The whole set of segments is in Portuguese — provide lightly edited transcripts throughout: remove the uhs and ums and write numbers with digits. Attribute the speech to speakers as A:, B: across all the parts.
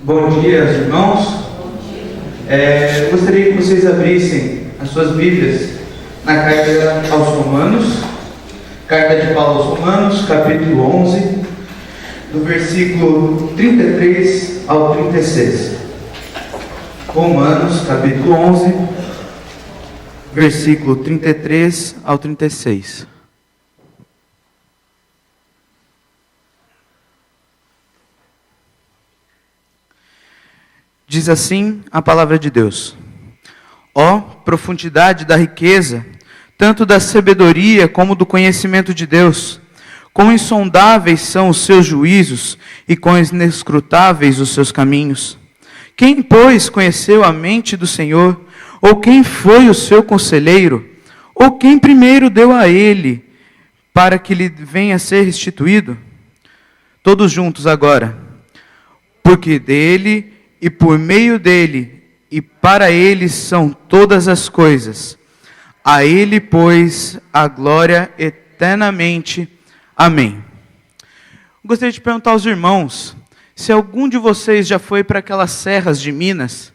A: Bom dia, irmãos. Gostaria que vocês abrissem as suas Bíblias na carta aos Romanos, carta de Paulo aos Romanos, capítulo 11, do versículo 33 ao 36. Romanos, capítulo 11, versículo 33 ao 36. Diz assim a palavra de Deus: Ó profundidade da riqueza, tanto da sabedoria como do conhecimento de Deus! Quão insondáveis são os seus juízos e quão inescrutáveis os seus caminhos! Quem, pois, conheceu a mente do Senhor? Ou quem foi o seu conselheiro? Ou quem primeiro deu a ele, para que lhe venha a ser restituído? Todos juntos agora. Porque dele e por meio dele e para ele são todas as coisas. A ele, pois, a glória eternamente. Amém. Gostaria de perguntar aos irmãos, se algum de vocês já foi para aquelas serras de Minas,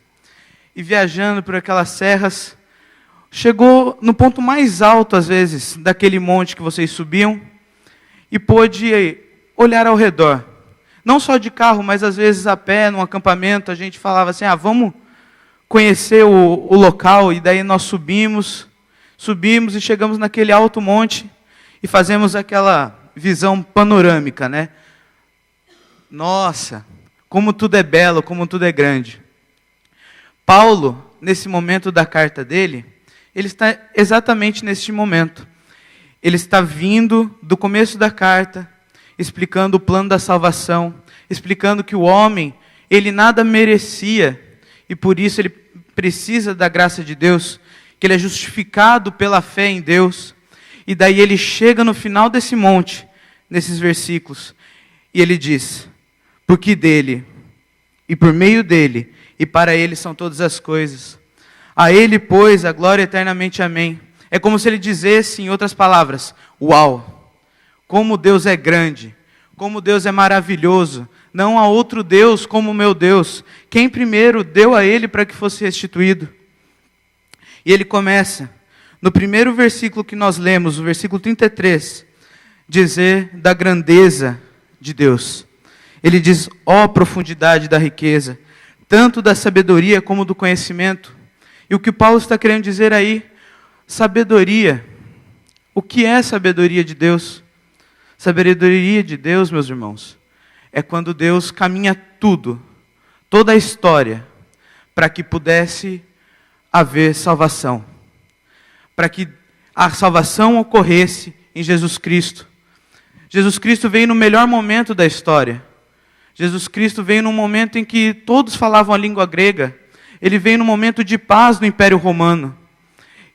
A: e viajando por aquelas serras, chegou no ponto mais alto, às vezes, daquele monte que vocês subiam, e pôde olhar ao redor. Não só de carro, mas às vezes a pé, num acampamento, a gente falava assim, vamos conhecer o local, e daí nós subimos e chegamos naquele alto monte, e fazemos aquela visão panorâmica, né? Nossa, como tudo é belo, como tudo é grande. Paulo, nesse momento da carta dele, ele está exatamente neste momento. Ele está vindo do começo da carta, explicando o plano da salvação, explicando que o homem, ele nada merecia, e por isso ele precisa da graça de Deus, que ele é justificado pela fé em Deus. E daí ele chega no final desse monte, nesses versículos, e ele diz: porque dele, e por meio dele, e para ele são todas as coisas. A ele, pois, a glória eternamente. Amém. É como se ele dissesse, em outras palavras, uau, como Deus é grande, como Deus é maravilhoso, não há outro Deus como o meu Deus, quem primeiro deu a ele para que fosse restituído. E ele começa, no primeiro versículo que nós lemos, o versículo 33, dizer da grandeza de Deus. Ele diz, ó profundidade da riqueza, tanto da sabedoria como do conhecimento. E o que Paulo está querendo dizer aí, sabedoria. O que é sabedoria de Deus? Sabedoria de Deus, meus irmãos, é quando Deus caminha tudo, toda a história, para que pudesse haver salvação. Para que a salvação ocorresse em Jesus Cristo. Jesus Cristo veio no melhor momento da história. Jesus Cristo veio num momento em que todos falavam a língua grega. Ele veio num momento de paz no Império Romano.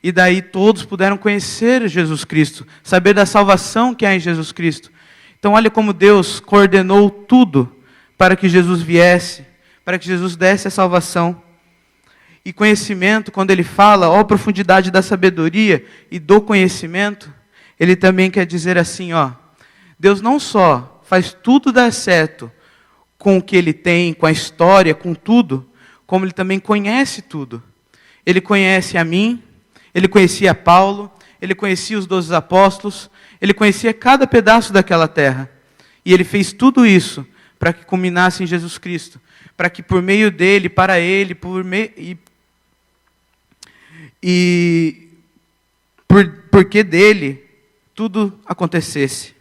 A: E daí todos puderam conhecer Jesus Cristo, saber da salvação que há em Jesus Cristo. Então olha como Deus coordenou tudo para que Jesus viesse, para que Jesus desse a salvação. E conhecimento, quando ele fala, ó profundidade da sabedoria e do conhecimento, ele também quer dizer assim, Deus não só faz tudo dar certo com o que ele tem, com a história, com tudo, como ele também conhece tudo. Ele conhece a mim, ele conhecia Paulo, ele conhecia os 12 apóstolos, ele conhecia cada pedaço daquela terra. E ele fez tudo isso para que culminasse em Jesus Cristo, para que por meio dele, para ele, porque dele tudo acontecesse.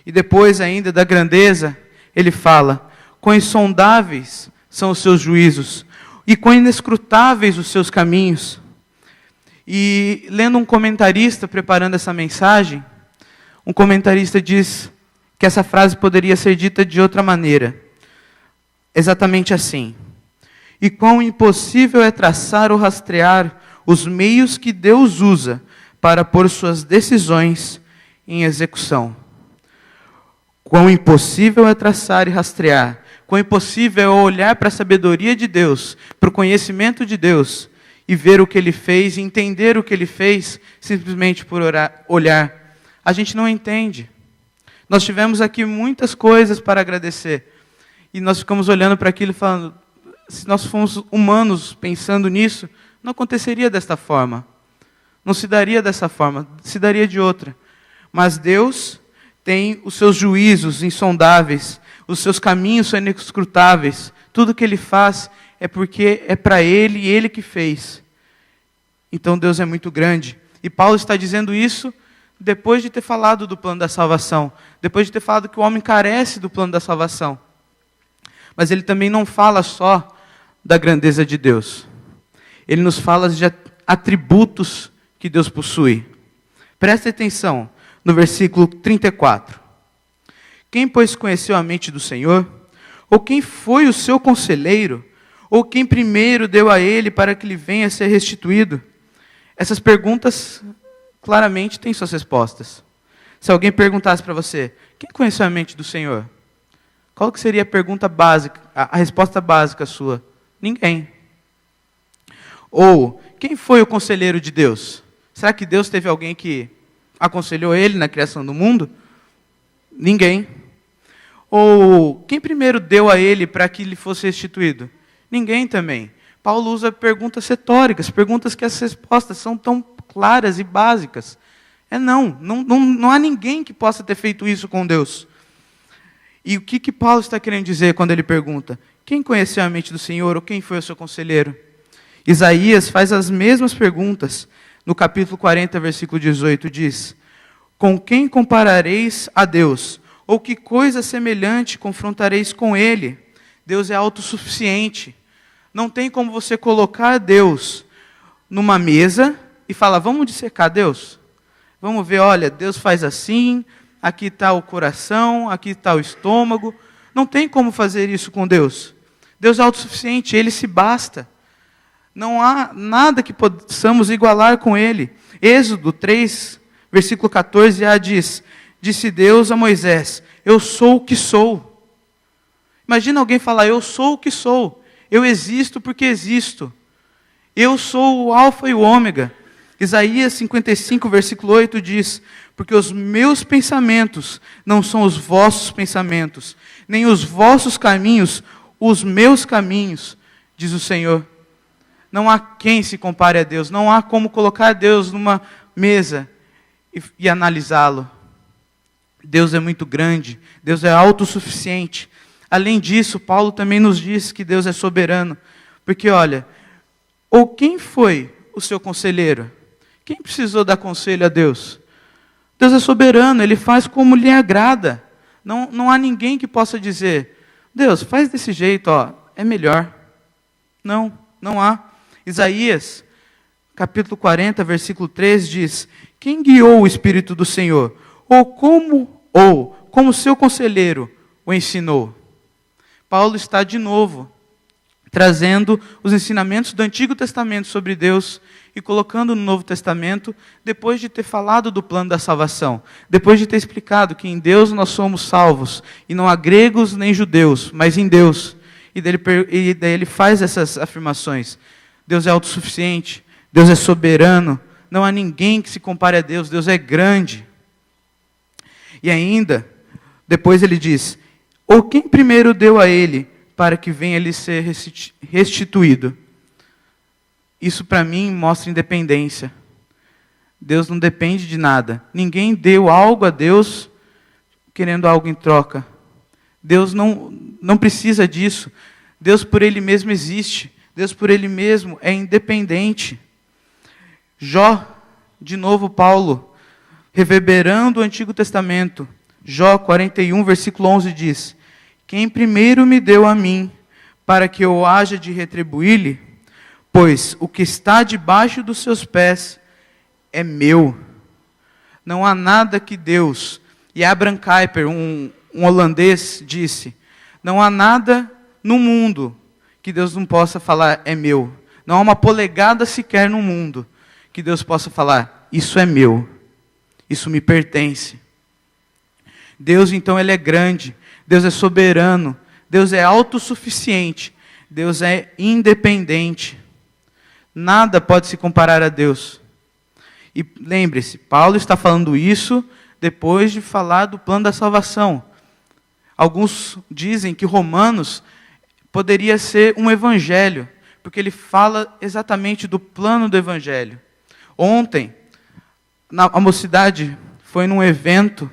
A: E depois ainda da grandeza, ele fala, quão insondáveis são os seus juízos, e quão inescrutáveis os seus caminhos. E lendo um comentarista, preparando essa mensagem, um comentarista diz que essa frase poderia ser dita de outra maneira. Exatamente assim. E quão impossível é traçar ou rastrear os meios que Deus usa para pôr suas decisões em execução. Quão impossível é traçar e rastrear. Quão impossível é olhar para a sabedoria de Deus, para o conhecimento de Deus, e ver o que Ele fez, e entender o que Ele fez, simplesmente por olhar. A gente não entende. Nós tivemos aqui muitas coisas para agradecer. E nós ficamos olhando para aquilo e falando, se nós fôssemos humanos pensando nisso, não aconteceria desta forma. Não se daria dessa forma, se daria de outra. Mas Deus tem os seus juízos insondáveis, os seus caminhos são inescrutáveis. Tudo que Ele faz é porque é para Ele e Ele que fez. Então Deus é muito grande. E Paulo está dizendo isso depois de ter falado do plano da salvação. Depois de ter falado que o homem carece do plano da salvação. Mas ele também não fala só da grandeza de Deus. Ele nos fala de atributos que Deus possui. Preste atenção no versículo 34. Quem, pois, conheceu a mente do Senhor? Ou quem foi o seu conselheiro? Ou quem primeiro deu a ele para que lhe venha a ser restituído? Essas perguntas claramente têm suas respostas. Se alguém perguntasse para você, quem conheceu a mente do Senhor? Qual que seria a pergunta básica, a resposta básica sua? Ninguém. Ou, quem foi o conselheiro de Deus? Será que Deus teve alguém que aconselhou ele na criação do mundo? Ninguém. Ou, quem primeiro deu a ele para que lhe fosse restituído? Ninguém também. Paulo usa perguntas retóricas, perguntas que as respostas são tão claras e básicas. Não há ninguém que possa ter feito isso com Deus. E o que Paulo está querendo dizer quando ele pergunta, quem conheceu a mente do Senhor ou quem foi o seu conselheiro? Isaías faz as mesmas perguntas. No capítulo 40, versículo 18, diz, com quem comparareis a Deus? Ou que coisa semelhante confrontareis com Ele? Deus é autossuficiente. Não tem como você colocar Deus numa mesa e falar, vamos dissecar Deus? Vamos ver, olha, Deus faz assim, aqui está o coração, aqui está o estômago. Não tem como fazer isso com Deus. Deus é autossuficiente, Ele se basta. Não há nada que possamos igualar com Ele. Êxodo 3, versículo 14a diz, disse Deus a Moisés, eu sou o que sou. Imagina alguém falar, eu sou o que sou. Eu existo porque existo. Eu sou o alfa e o ômega. Isaías 55, versículo 8 diz, porque os meus pensamentos não são os vossos pensamentos, nem os vossos caminhos, os meus caminhos, diz o Senhor. Não há quem se compare a Deus, não há como colocar Deus numa mesa e analisá-lo. Deus é muito grande, Deus é autossuficiente. Além disso, Paulo também nos diz que Deus é soberano. Porque, olha, ou quem foi o seu conselheiro? Quem precisou dar conselho a Deus? Deus é soberano, Ele faz como lhe agrada. Não há ninguém que possa dizer, Deus, faz desse jeito, ó, é melhor. Não há. Isaías, capítulo 40, versículo 3 diz, quem guiou o Espírito do Senhor? Ou como seu conselheiro o ensinou? Paulo está de novo trazendo os ensinamentos do Antigo Testamento sobre Deus e colocando no Novo Testamento, depois de ter falado do plano da salvação, depois de ter explicado que em Deus nós somos salvos, e não há gregos nem judeus, mas em Deus. E daí ele faz essas afirmações. Deus é autossuficiente, Deus é soberano, não há ninguém que se compare a Deus, Deus é grande. E ainda, depois ele diz, ou quem primeiro deu a ele para que venha lhe ser restituído? Isso para mim mostra independência. Deus não depende de nada. Ninguém deu algo a Deus querendo algo em troca. Deus não precisa disso. Deus por Ele mesmo existe. Deus por Ele mesmo é independente. Jó, de novo Paulo, reverberando o Antigo Testamento. Jó 41, versículo 11 diz, quem primeiro me deu a mim, para que eu haja de retribuir-lhe, pois o que está debaixo dos seus pés é meu. Não há nada que Deus, e Abraham Kuyper, um holandês, disse, não há nada no mundo que Deus não possa falar, é meu. Não há uma polegada sequer no mundo que Deus possa falar, isso é meu, isso me pertence. Deus, então, Ele é grande, Deus é soberano, Deus é autossuficiente, Deus é independente. Nada pode se comparar a Deus. E lembre-se, Paulo está falando isso depois de falar do plano da salvação. Alguns dizem que Romanos poderia ser um evangelho, porque ele fala exatamente do plano do evangelho. Ontem, a mocidade foi num evento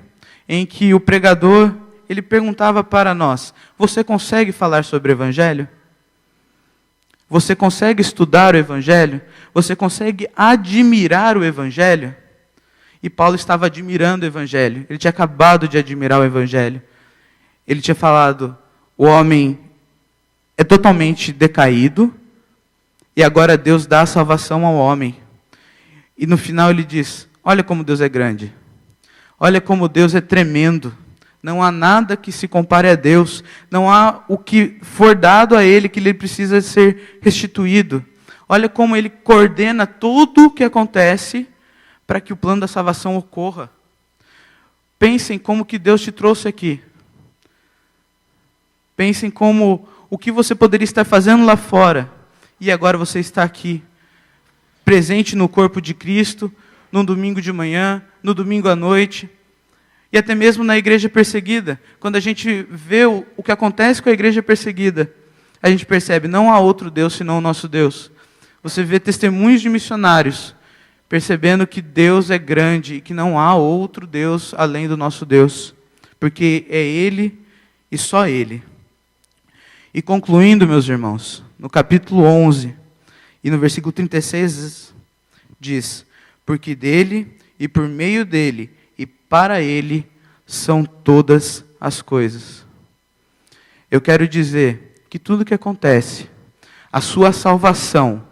A: em que o pregador, ele perguntava para nós: você consegue falar sobre o evangelho? Você consegue estudar o evangelho? Você consegue admirar o evangelho? E Paulo estava admirando o evangelho. Ele tinha acabado de admirar o evangelho. Ele tinha falado: o homem é totalmente decaído, e agora Deus dá a salvação ao homem. E no final ele diz: olha como Deus é grande. Olha como Deus é tremendo. Não há nada que se compare a Deus. Não há o que for dado a Ele que lhe precisa ser restituído. Olha como Ele coordena tudo o que acontece para que o plano da salvação ocorra. Pensem como que Deus te trouxe aqui. Pensem como o que você poderia estar fazendo lá fora. E agora você está aqui, presente no corpo de Cristo, no domingo de manhã, no domingo à noite. E até mesmo na igreja perseguida, quando a gente vê o que acontece com a igreja perseguida, a gente percebe: não há outro Deus senão o nosso Deus. Você vê testemunhos de missionários percebendo que Deus é grande e que não há outro Deus além do nosso Deus, porque é Ele e só Ele. E concluindo, meus irmãos, no capítulo 11 e no versículo 36 diz: porque dele e por meio dele e para Ele são todas as coisas. Eu quero dizer que tudo que acontece, a sua salvação,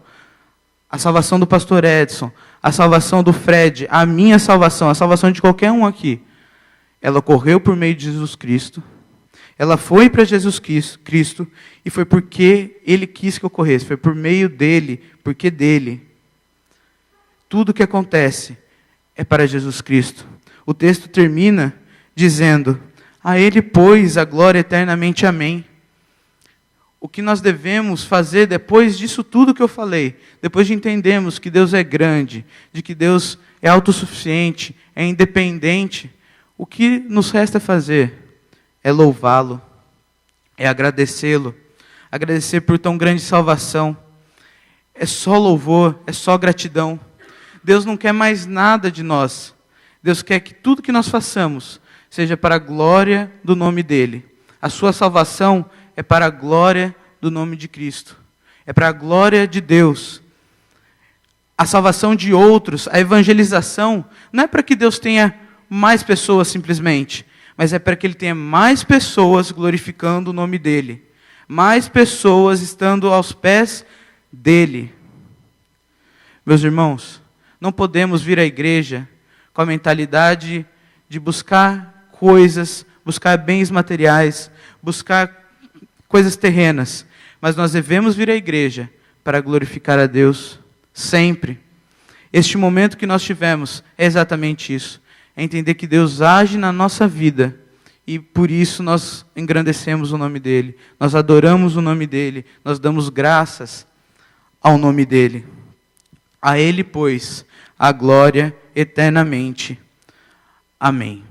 A: a salvação do pastor Edson, a salvação do Fred, a minha salvação, a salvação de qualquer um aqui, ela ocorreu por meio de Jesus Cristo. Ela foi para Jesus Cristo e foi porque Ele quis que ocorresse, foi por meio dele, porque dele. Tudo que acontece é para Jesus Cristo. O texto termina dizendo: a Ele, pois, a glória eternamente. Amém. O que nós devemos fazer depois disso tudo que eu falei, depois de entendermos que Deus é grande, de que Deus é autossuficiente, é independente, o que nos resta fazer é louvá-lo, é agradecê-lo, agradecer por tão grande salvação. É só louvor, é só gratidão. Deus não quer mais nada de nós. Deus quer que tudo que nós façamos seja para a glória do nome dEle. A sua salvação é para a glória do nome de Cristo. É para a glória de Deus. A salvação de outros, a evangelização, não é para que Deus tenha mais pessoas simplesmente, mas é para que Ele tenha mais pessoas glorificando o nome dEle. Mais pessoas estando aos pés dEle. Meus irmãos, não podemos vir à igreja com a mentalidade de buscar coisas, buscar bens materiais, buscar coisas terrenas. Mas nós devemos vir à igreja para glorificar a Deus sempre. Este momento que nós tivemos é exatamente isso. É entender que Deus age na nossa vida e por isso nós engrandecemos o nome dEle. Nós adoramos o nome dEle. Nós damos graças ao nome dEle. A Ele, pois, a glória eternamente. Amém.